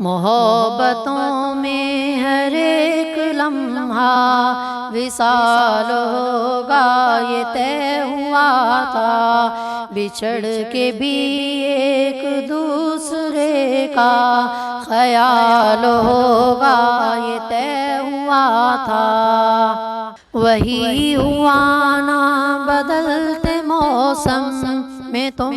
محبتوں میں ہر ایک لمحہ وصال ہوگا یہ طے ہوا تھا، بچھڑ کے بھی ایک دوسرے کا خیال ہوگا یہ طے ہوا تھا۔ وہی ہوا نا بدلتے موسم میں تم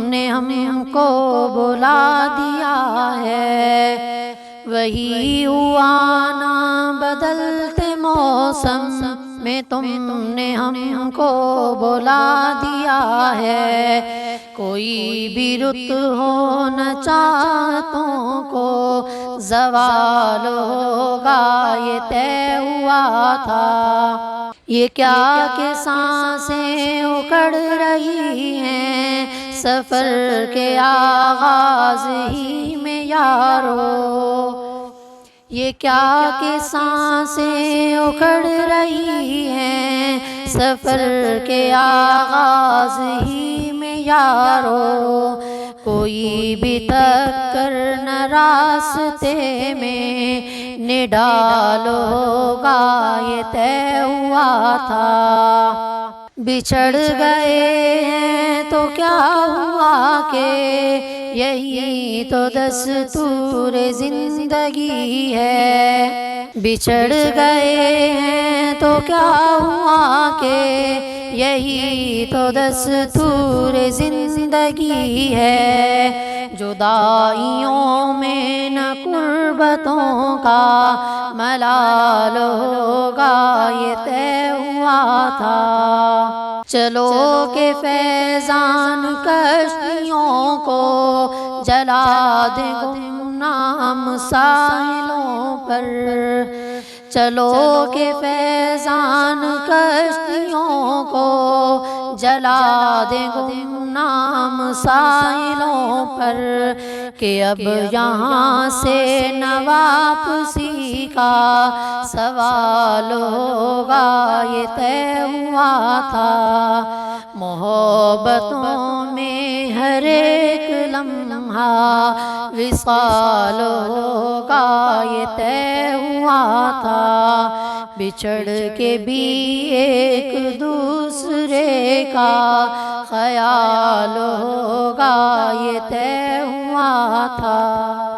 نے ہم کو بلا دیا ہے، وہی ہوا نا بدلتے موسم میں تم نے ہم کو بلا دیا ہے۔ کوئی بھی رت ہو نہ چاہتوں کو زوال ہوگا یہ طے ہوا تھا۔ یہ کیا کہ سانسیں اکھڑ رہی ہیں سفر کے آغاز ہی میں یارو، یہ کیا کہ سانسیں اکھڑ رہی ہیں سفر کے آغاز ہی میں یارو۔ کوئی بھی ٹکر نہ راستے میں نڈال ہوگا یہ طے ہوا تھا۔ بچھڑ گئے ہیں تو کیا ہوا کہ یہی تو دستور زندگی ہے، بچھڑ گئے ہیں تو کیا ہوا کہ یہی تو دستور زندگی ہے۔ جدائیوں میں نہ قربتوں کا ملال ہوگا یہ طے ہوا تھا۔ چلو کہ فیضان کشتیوں کو جلا دیں گمنام ساحلوں پر، چلو کہ فیضان کشتیوں کو جلا دیں گمنام ساحلوں پر، کہ اب یہاں سے نہ واپسی کا سوال ہوگا یہ طے ہوا تھا۔ محبتوں میں ہر ایک لمحہ وصال ہوگا یہ طے ہوا تھا، بچھڑ کے بھی ایک دوسرے کا خیال ہوگا یہ طے ہوا تھا۔